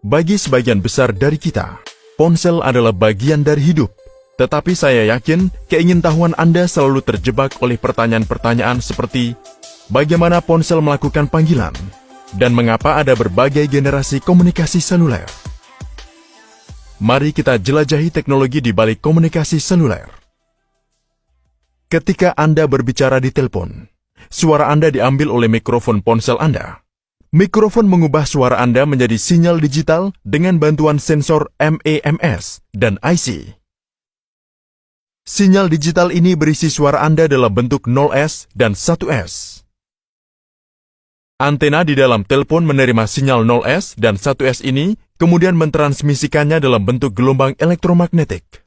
Bagi sebagian besar dari kita, ponsel adalah bagian dari hidup. Tetapi saya yakin keingintahuan Anda selalu terjebak oleh pertanyaan-pertanyaan seperti bagaimana ponsel melakukan panggilan dan mengapa ada berbagai generasi komunikasi seluler. Mari kita jelajahi teknologi di balik komunikasi seluler. Ketika Anda berbicara di telepon, suara Anda diambil oleh mikrofon ponsel Anda. Mikrofon mengubah suara Anda menjadi sinyal digital dengan bantuan sensor MEMS dan IC. Sinyal digital ini berisi suara Anda dalam bentuk 0S dan 1S. Antena di dalam telepon menerima sinyal 0S dan 1S ini, kemudian mentransmisikannya dalam bentuk gelombang elektromagnetik.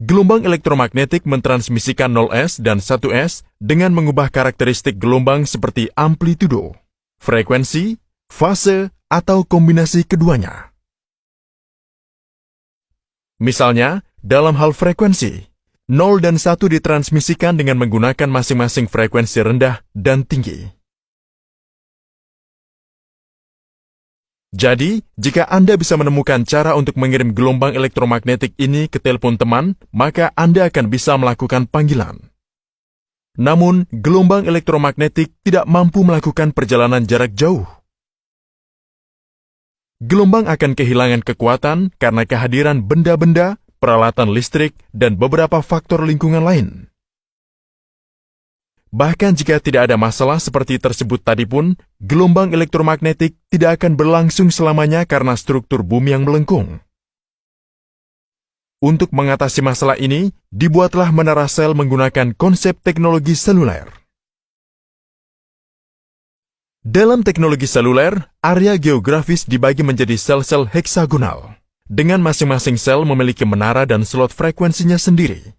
Gelombang elektromagnetik mentransmisikan 0S dan 1S dengan mengubah karakteristik gelombang seperti amplitudo, frekuensi, fase, atau kombinasi keduanya. Misalnya, dalam hal frekuensi, 0 dan 1 ditransmisikan dengan menggunakan masing-masing frekuensi rendah dan tinggi. Jadi, jika Anda bisa menemukan cara untuk mengirim gelombang elektromagnetik ini ke telepon teman, maka Anda akan bisa melakukan panggilan. Namun, gelombang elektromagnetik tidak mampu melakukan perjalanan jarak jauh. Gelombang akan kehilangan kekuatan karena kehadiran benda-benda, peralatan listrik, dan beberapa faktor lingkungan lain. Bahkan jika tidak ada masalah seperti tersebut tadi pun, gelombang elektromagnetik tidak akan berlangsung selamanya karena struktur bumi yang melengkung. Untuk mengatasi masalah ini, dibuatlah menara sel menggunakan konsep teknologi seluler. Dalam teknologi seluler, area geografis dibagi menjadi sel-sel heksagonal, dengan masing-masing sel memiliki menara dan slot frekuensinya sendiri.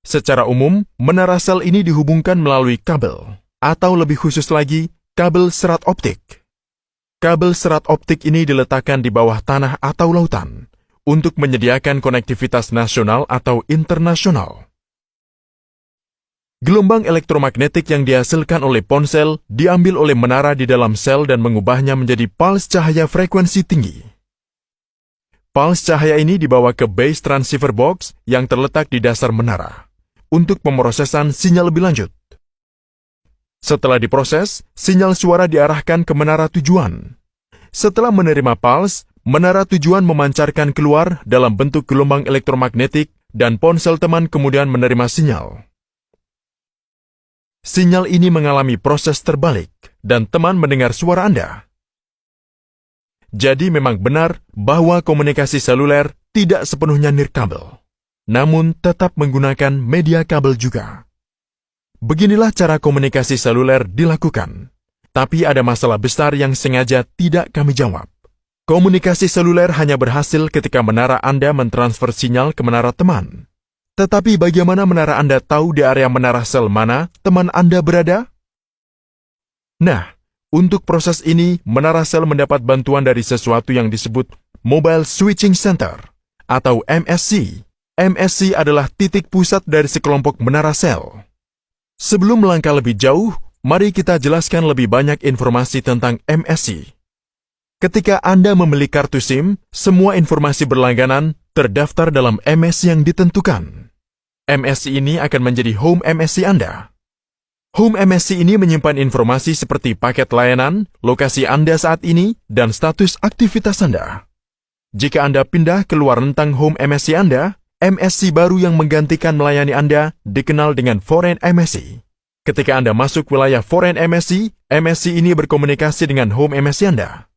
Secara umum, menara sel ini dihubungkan melalui kabel, atau lebih khusus lagi, kabel serat optik. Kabel serat optik ini diletakkan di bawah tanah atau lautan, untuk menyediakan konektivitas nasional atau internasional. Gelombang elektromagnetik yang dihasilkan oleh ponsel diambil oleh menara di dalam sel dan mengubahnya menjadi pulse cahaya frekuensi tinggi. Pulse cahaya ini dibawa ke base transceiver box yang terletak di dasar menara untuk pemrosesan sinyal lebih lanjut. Setelah diproses, sinyal suara diarahkan ke menara tujuan. Setelah menerima pulse, menara tujuan memancarkan keluar dalam bentuk gelombang elektromagnetik dan ponsel teman kemudian menerima sinyal. Sinyal ini mengalami proses terbalik dan teman mendengar suara Anda. Jadi memang benar bahwa komunikasi seluler tidak sepenuhnya nirkabel, namun tetap menggunakan media kabel juga. Beginilah cara komunikasi seluler dilakukan, tapi ada masalah besar yang sengaja tidak kami jawab. Komunikasi seluler hanya berhasil ketika menara Anda mentransfer sinyal ke menara teman. Tetapi bagaimana menara Anda tahu di area menara sel mana teman Anda berada? Nah, untuk proses ini, menara sel mendapat bantuan dari sesuatu yang disebut Mobile Switching Center, atau MSC. MSC adalah titik pusat dari sekelompok menara sel. Sebelum melangkah lebih jauh, mari kita jelaskan lebih banyak informasi tentang MSC. Ketika Anda membeli kartu SIM, semua informasi berlangganan terdaftar dalam MSC yang ditentukan. MSC ini akan menjadi home MSC Anda. Home MSC ini menyimpan informasi seperti paket layanan, lokasi Anda saat ini, dan status aktivitas Anda. Jika Anda pindah keluar rentang home MSC Anda, MSC baru yang menggantikan melayani Anda dikenal dengan Foreign MSC. Ketika Anda masuk wilayah Foreign MSC, MSC ini berkomunikasi dengan home MSC Anda.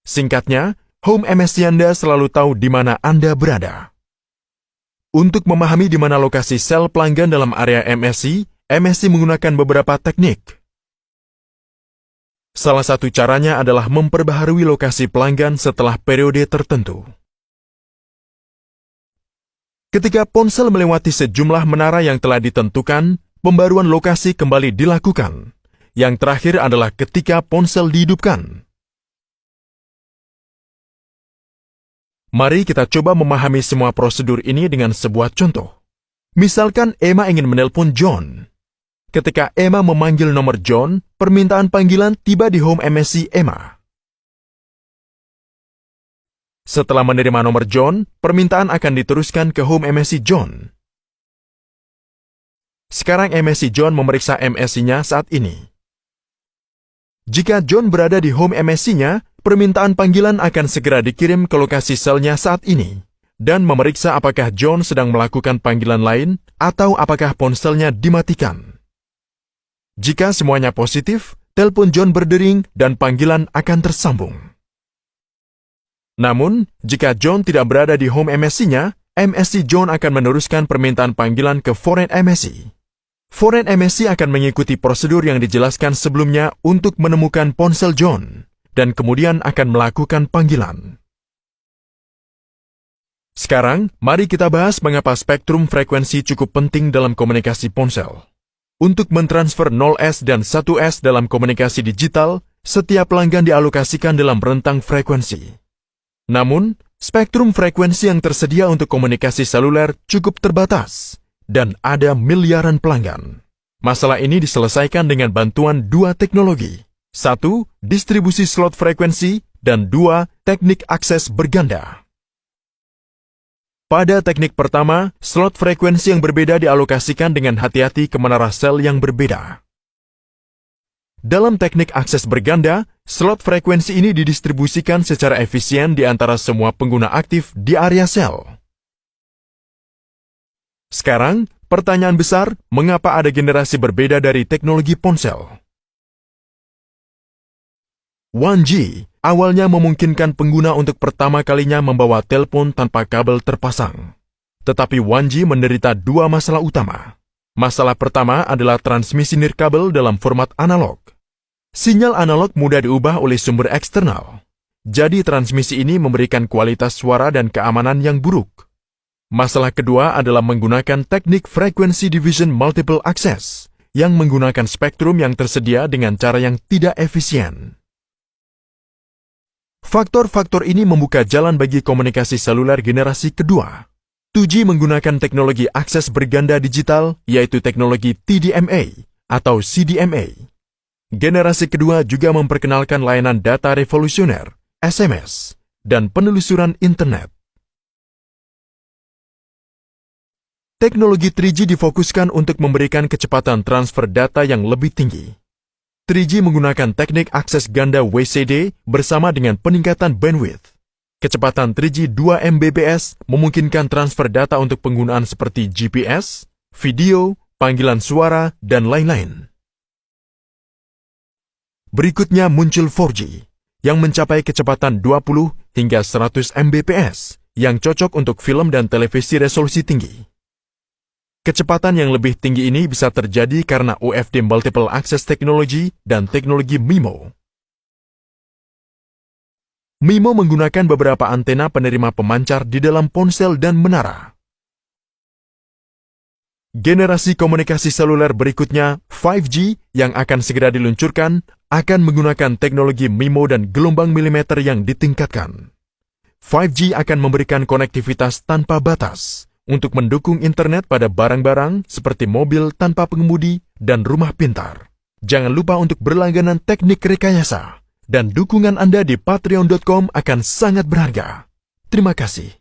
Singkatnya, home MSC Anda selalu tahu di mana Anda berada. Untuk memahami di mana lokasi sel pelanggan dalam area MSC, MSC menggunakan beberapa teknik. Salah satu caranya adalah memperbaharui lokasi pelanggan setelah periode tertentu. Ketika ponsel melewati sejumlah menara yang telah ditentukan, pembaruan lokasi kembali dilakukan. Yang terakhir adalah ketika ponsel dihidupkan. Mari kita coba memahami semua prosedur ini dengan sebuah contoh. Misalkan Emma ingin menelpon John. Ketika Emma memanggil nomor John, permintaan panggilan tiba di home MSC Emma. Setelah menerima nomor John, permintaan akan diteruskan ke home MSI John. Sekarang MSI John memeriksa MSI-nya saat ini. Jika John berada di home MSI-nya, permintaan panggilan akan segera dikirim ke lokasi selnya saat ini dan memeriksa apakah John sedang melakukan panggilan lain atau apakah ponselnya dimatikan. Jika semuanya positif, telepon John berdering dan panggilan akan tersambung. Namun, jika John tidak berada di home MSI-nya, MSI John akan meneruskan permintaan panggilan ke foreign MSI. Foreign MSI akan mengikuti prosedur yang dijelaskan sebelumnya untuk menemukan ponsel John, dan kemudian akan melakukan panggilan. Sekarang, mari kita bahas mengapa spektrum frekuensi cukup penting dalam komunikasi ponsel. Untuk mentransfer 0S dan 1S dalam komunikasi digital, setiap pelanggan dialokasikan dalam rentang frekuensi. Namun, spektrum frekuensi yang tersedia untuk komunikasi seluler cukup terbatas, dan ada miliaran pelanggan. Masalah ini diselesaikan dengan bantuan dua teknologi. 1. Distribusi slot frekuensi, dan 2. Teknik akses berganda. Pada teknik pertama, slot frekuensi yang berbeda dialokasikan dengan hati-hati ke menara sel yang berbeda. Dalam teknik akses berganda, slot frekuensi ini didistribusikan secara efisien di antara semua pengguna aktif di area sel. Sekarang, pertanyaan besar, mengapa ada generasi berbeda dari teknologi ponsel? 1G awalnya memungkinkan pengguna untuk pertama kalinya membawa telepon tanpa kabel terpasang. Tetapi 1G menderita dua masalah utama. Masalah pertama adalah transmisi nirkabel dalam format analog. Sinyal analog mudah diubah oleh sumber eksternal. Jadi transmisi ini memberikan kualitas suara dan keamanan yang buruk. Masalah kedua adalah menggunakan teknik Frequency Division Multiple Access yang menggunakan spektrum yang tersedia dengan cara yang tidak efisien. Faktor-faktor ini membuka jalan bagi komunikasi seluler generasi kedua. 2G menggunakan teknologi akses berganda digital, yaitu teknologi TDMA atau CDMA. Generasi kedua juga memperkenalkan layanan data revolusioner, SMS, dan penelusuran internet. Teknologi 3G difokuskan untuk memberikan kecepatan transfer data yang lebih tinggi. 3G menggunakan teknik akses ganda WCD bersama dengan peningkatan bandwidth. Kecepatan 3G 2 Mbps memungkinkan transfer data untuk penggunaan seperti GPS, video, panggilan suara, dan lain-lain. Berikutnya muncul 4G, yang mencapai kecepatan 20 hingga 100 Mbps, yang cocok untuk film dan televisi resolusi tinggi. Kecepatan yang lebih tinggi ini bisa terjadi karena UFD Multiple Access Technology dan teknologi MIMO. MIMO menggunakan beberapa antena penerima pemancar di dalam ponsel dan menara. Generasi komunikasi seluler berikutnya, 5G, yang akan segera diluncurkan, akan menggunakan teknologi MIMO dan gelombang milimeter yang ditingkatkan. 5G akan memberikan konektivitas tanpa batas untuk mendukung internet pada barang-barang seperti mobil tanpa pengemudi dan rumah pintar. Jangan lupa untuk berlangganan teknik rekayasa, dan dukungan Anda di patreon.com akan sangat berharga. Terima kasih.